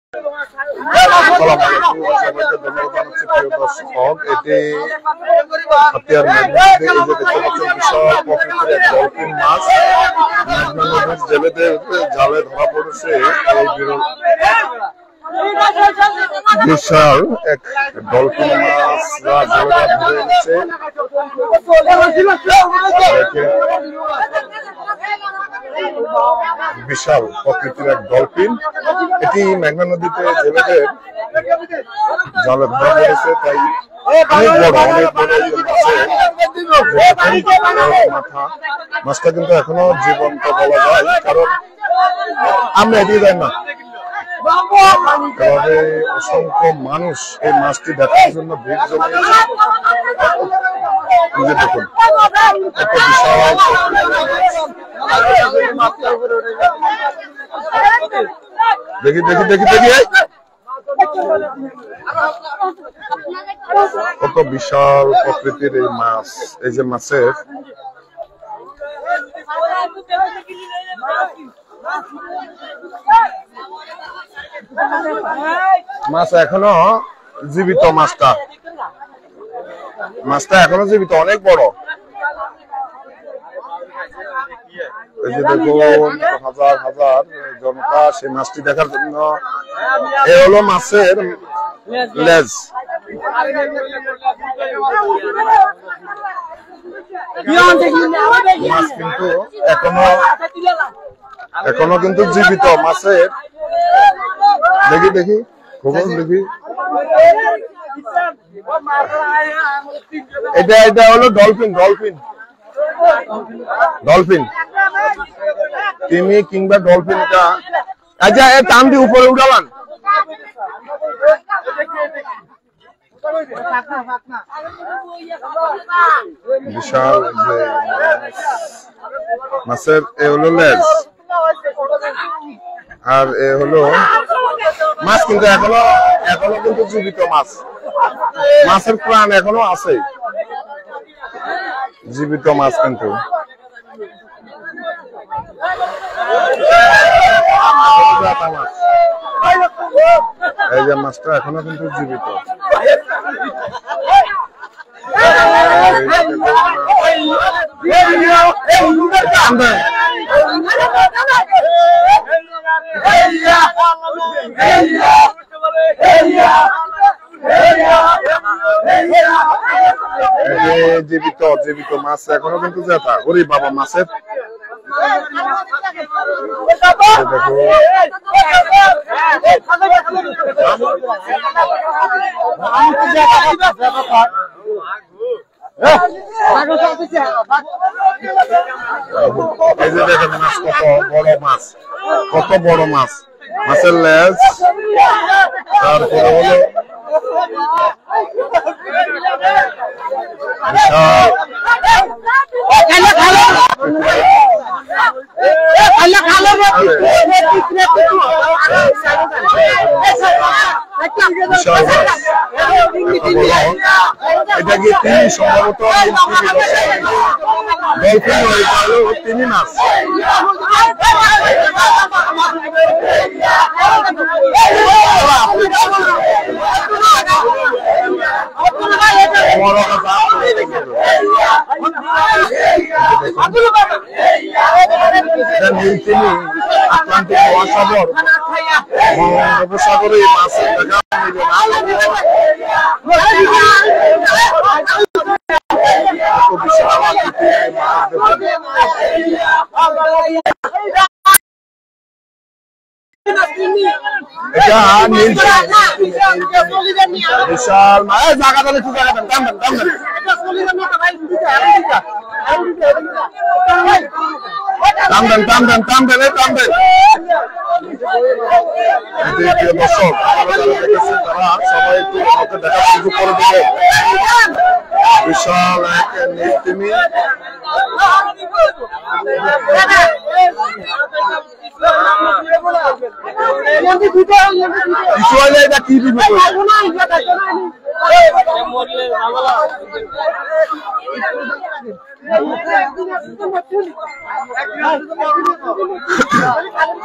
এটি হাতিয়ার বিশাল প্রকৃতির ডলফিন মাছ জেলেদের জালে ধরা পড়েছে। এই বিশাল এক ডলফিন মাছ ধরে এনেছে। বিশাল প্রকৃতির এক ডলফিন, এটি মেঘনা নদীতে জেলেদের জালে ধরা পড়েছে। তাই অনেক বড় মাথা। মাছটা কিন্তু এখনো জীবন্ত বলা যায়, কারণ আমরা এদিকে যাই না। তবে অসংখ্য মানুষ এই মাছটি দেখার জন্য ভিড় জমিয়েছে। দেখুন একটা বিশাল দেখি দেখি দেখি দেখি কত বিশাল প্রকৃতির এই মাছ। এই যে মাছের মাছ এখনো জীবিত, মাছটা এখনো জীবিত, অনেক বড়। এই যে দেখুন হাজার হাজার জনতা সেই মাছটি দেখার জন্য। এ হলো মাছের লেজ। মাছ কিন্তু এখনো কিন্তু জীবিত মাছের। দেখি দেখি খবর দেখি, এটা হলো ডলফিন। তিনি কিংবা ডলফিন, এটা আচ্ছা টান দিয়ে উপরে উঠালাম। বিশাল যে মাছের এ হলো লেজ, আর এ হলো মাছ। কিন্তু এখনো কিন্তু জীবিত মাছ, মাছের প্রাণ এখনো আছে, জীবিত মাছ। কিন্তু এই যে মাছটা এখনো কিন্তু জীবিত। জীবিত মাছ এখনো কিন্তু জেতা। ওরে বাবা, মাছের এই যে দেখেন মাছ, কত বড় মাছ। মাছের লেজ, তারপরে হলো এটা কি তিনি সম্ভবত তিনি মাছ। আটলান্টিক মহাসাগর বঙ্গোপসাগরে এই মাছের দেখা মিলবে না। এটা বিশাল মাছ। জায়গা তাহলে কি জায়গা দর্শক সবাই একটু দেখার সুযোগ করে দেবে। বিশাল এক নীলতিমি। কিছু হলে এটা কি দিবে?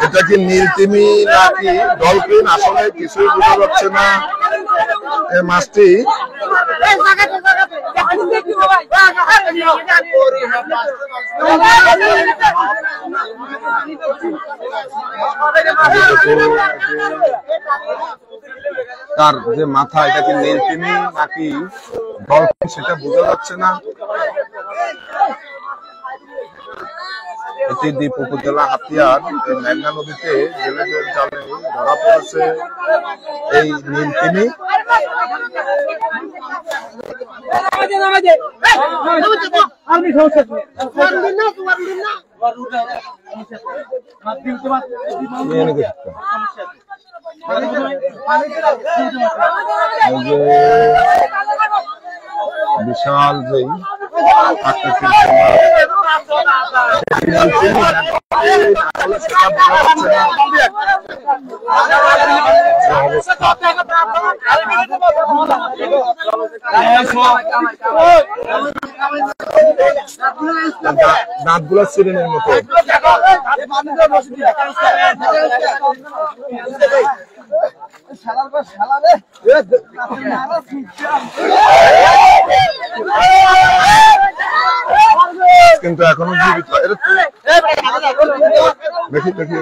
এটা কি নীলতিমি নাকি ডলফিন আসলে কিছুই বোঝা যাচ্ছে না। এই মাছটি তার যে মাথা, এটা কি নীলতিমি নাকি ডলফিন সেটা বোঝা যাচ্ছে না। এটি দ্বীপ উপজেলা হাতিয়ার মেঘনা নদীতে জেলেদের জালে ধরা পড়েছে এই নীলতিমি। বিশাল যেই আকৃতির দাঁতগুলো সিরিনের মতো। কিন্তু এখনো জীবিত। দেখি দেখি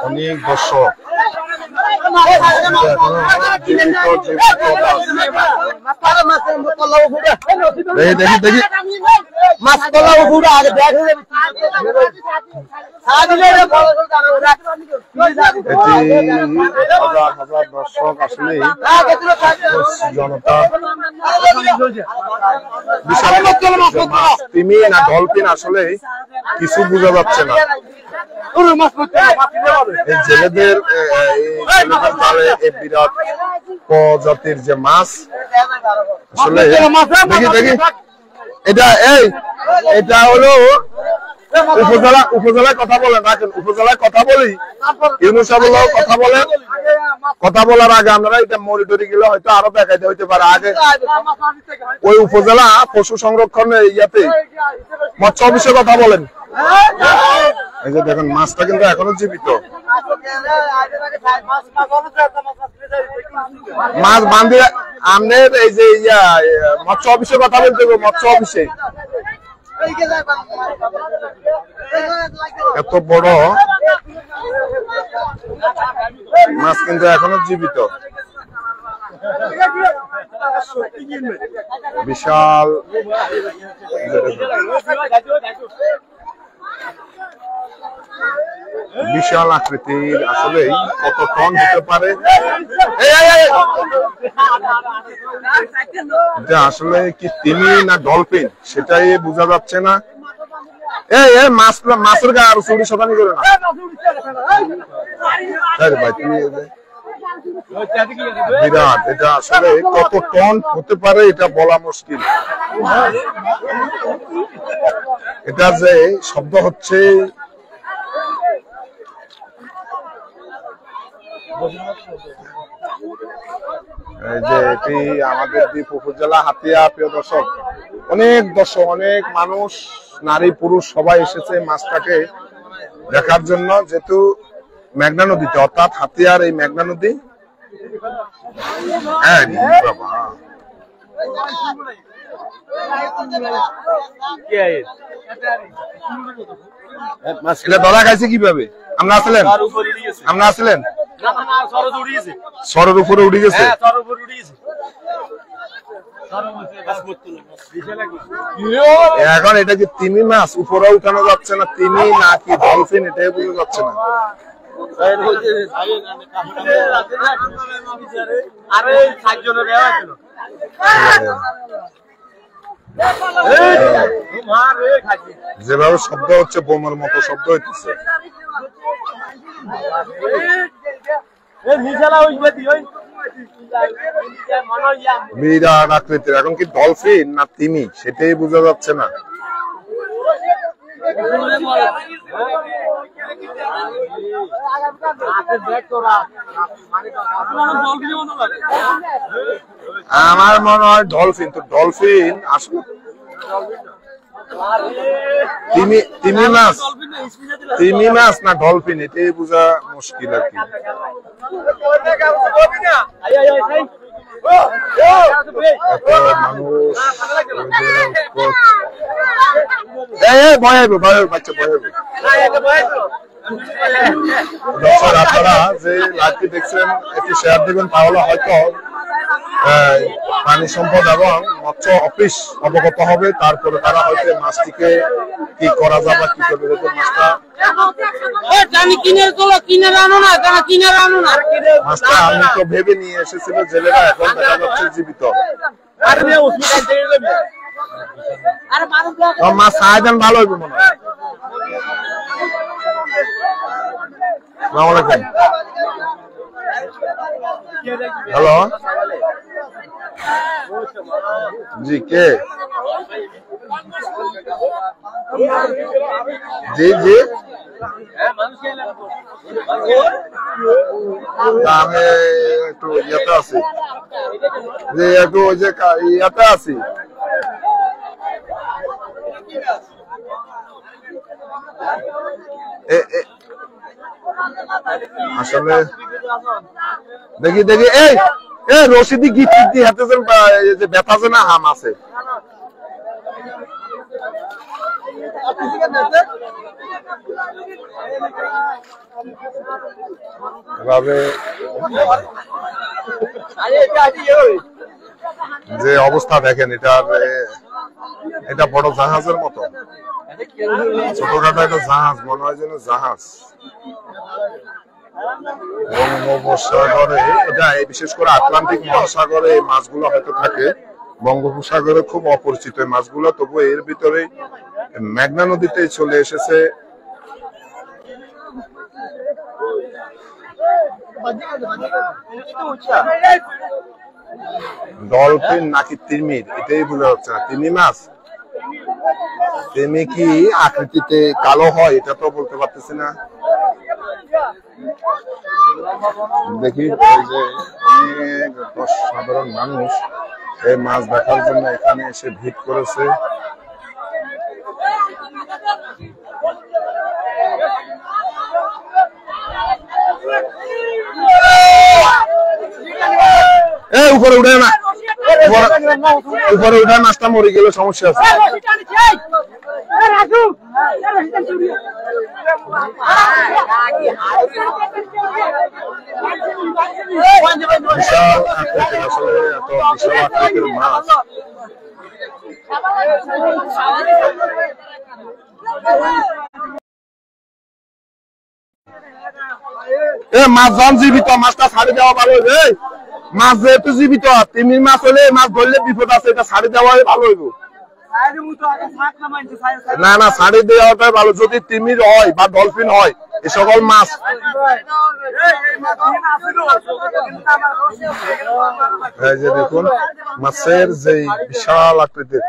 অনেক দর্শক দেখি দেখি মাছ হাজার হাজার দর্শক আসলে জনতা তিমি না ডলফিন আসলে কিছু বোঝা যাচ্ছে না। এই জেলেদের জালে এই বিরাট প্রজাতির যে মাছ আসলে দেখি দেখি এটা এটা হলো উপজেলায় কথা বলেন রাখেন, উপজেলায় কথা বলি ইউনুস সাহেব কথা বলেন। কথা বলার আগে আমরা এটা মনিটরি গেলে হয়তো আরো দেখাইতে হইতে পারে। আগে ওই উপজেলা পশু সংরক্ষণের ইয়াতে মৎস্য অফিসে কথা বলেন। এই যে দেখেন মাছটা কিন্তু এখনো জীবিত। মাছ বান্ধে আমাদের এই যে মৎস্য অফিসে কথা বলতে হবে, মৎস্য অফিসে। এত বড় মাছ কিন্তু এখনো জীবিত। বিশাল বিশাল আকৃতির, আসলে কত টন হতে পারে এটা আসলে কি তিমি না ডলফিন সেটাই বোঝা যাচ্ছে না। মাছের গায়ে আরো চুরি শতানি করে না ভাই, তুমি বিরাট। এটা আসলে কত টন হতে পারে এটা বলা মুশকিল। এটা যে শব্দ হচ্ছে এই যে এটি আমাদের দ্বীপ উপজেলা হাতিয়া। প্রিয় দর্শক, অনেক মানুষ, নারী পুরুষ সবাই এসেছে মাছটাকে দেখার জন্য, যেহেতু মেঘনা নদীতে অর্থাৎ হাতিয়ার এই মেঘনা নদী। এটা ধরা খাইছে কিভাবে? আমরা আসলেন সরের উপরে উঠে গেছে। এখন এটা কি তিমি মাছ উপরে উঠানো যাচ্ছে না, তিমি নাকি ডলফিন এটাই বোঝা যাচ্ছে না। যেভাবে শব্দ হচ্ছে বোমার মতো শব্দ হইতেছে। বিরাট আকৃতির, এখন কি ডলফিন না তিমি সেটাই বোঝা যাচ্ছে না। আমার মনে হয় ডলফিন, তো ডলফিন আসলে তিমি মাছ না ডলফিন, এটাই বোঝা মুশকিল আর কি। আপনারা যে লাইভটি দেখছেন একটু শেয়ার দিবেন, তাহলে হয়তো পানি সম্পদ এবং মৎস্য অফিস অবগত হবে, তারপরে তারা হয়তো মাছটিকে কি করা যাবে, কি করবে। মাছটা আমি তো ভেবে নিয়ে এসেছিল জেলেরা, এখন দেখা যাচ্ছে জীবিত। মাছ সাহায্য ভালো হইবে মনে হয়। হ্যালো, জি কে? জি জি, আমি একটু ইয়েতে আছি, যে একটু ওই যে ইয়েতে আছি। আসলে দেখি দেখি এই রশিদি গিফট দিয়ে হাতেছেন, যে ব্যথা আছে না হাম আছে। যে অবস্থা দেখেন, এটা বড় জাহাজের মতো, ছোটখাটো একটা জাহাজ মনে হয়, যেন জাহাজ। বঙ্গোপসাগরে এটা, বিশেষ করে আটলান্টিক মহাসাগরে এই মাছগুলো হয়তো থাকে, বঙ্গোপসাগরে খুব অপরিচিত এই মাছগুলো। তবু এর ভিতরে মেঘনা নদীতে চলে এসেছে। ডলফিন নাকি তিমির, এটাই বোঝা যাচ্ছে না। তিমি মাছ, তিমি কি আকৃতিতে কালো হয় এটা তো বলতে পারতেছি না। দেখি যে অনেক সাধারণ মানুষ এই মাছ দেখার জন্য এখানে এসে ভিড় করেছে। উপরে উঠে না, উপরে উঠে মাছটা মরে গেলে সমস্যা আছে। বিশাল আকৃতির, আসলে এত বিশাল আকৃতির মাছ। মাছ যখন জীবিত, মাছটা ছাড়ি দেওয়া ভালো হইবে। মাছ যেহেতু জীবিত, তিমির মাছ হলে মাছ ধরলে বিপদ আছে, এটা ছাড়ি দেওয়াই ভালো হইব। না না, ছাড়ি দেওয়াটাই ভালো। যদি তিমির হয় বা ডলফিন হয়, এই সকল মাছ এই যে দেখুন মাছের যে বিশাল আকৃতির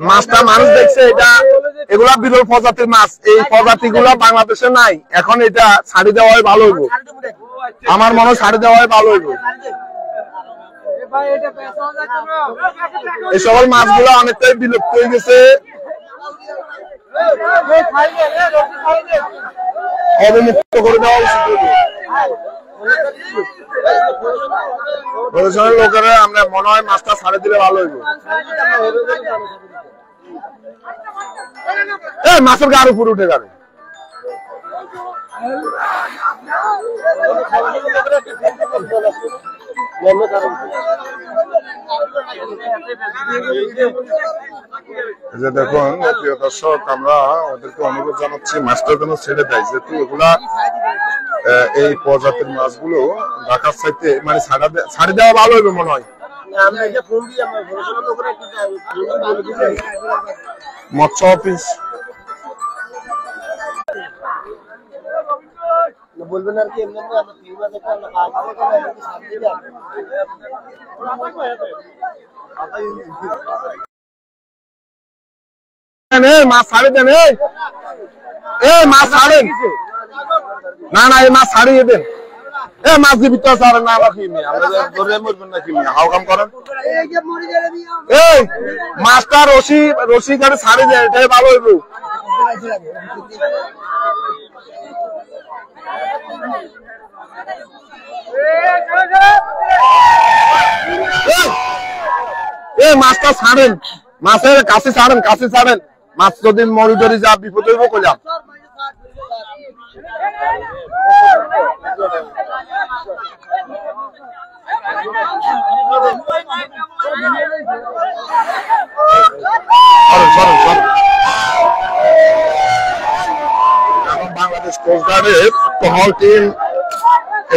মাছটা মানুষ দেখছে, এটা এগুলা বিরল প্রজাতির মাছ। এই প্রজাতি গুলা বাংলাদেশে নাই। এখন এটা ছাড়ি দেওয়াই ভালো হইব, আমার মনে হয় ছাড়ি দেওয়াই ভালো হইব। এই সকল মাছগুলো অনেকটাই বিলুপ্ত হয়ে গেছে, অবমুক্ত করে দেওয়া উচিত। প্রশাসনের লোকেরা আমরা মনে হয় মাছটা ছাড়ে দিলে ভালো হইব। মাছের গাড়ি উপরে উঠে যাবে। যে দেখুন প্রিয় দর্শক, আমরা ওদেরকে অনুরোধ জানাচ্ছি মাছটা যেন ছেড়ে দেয়, যেহেতু এগুলা এই প্রজাতির মাছগুলো ঢাকার চাইতে মানে ছাড়ি দেওয়া ভালো হবে মনে হয়। মৎস্য অফিস বলবেন আর কি, এমনি মাছ ছাড়ে দেন, মাছ ছাড়েন, না না এই মাছ ছাড়িয়ে দেন এ মাছ দিবি তো স্যার না রাখি নি আমরা ধরে মরবেন না কিনি হাও কাম করেন এই মাছটা রশি রশি করে ছাড়ি দেয় এটাই ভালো হইব এ মাছটা ছাড়েন মাছের কাছে ছাড়েন মাছ যদি মরি টরি যা বিপদ হইব কইলাম এখন বাংলাদেশ কোস্ট গার্ডের টহল টিম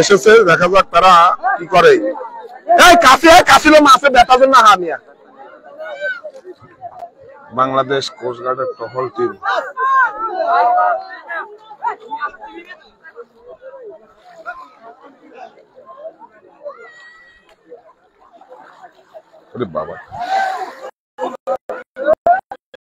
এসেছে দেখা যাক তারা কি করে এই কাছিল মাছে ব্যথা না হামিয়া বাংলাদেশ কোস্ট গার্ডের টহল টিম বাবা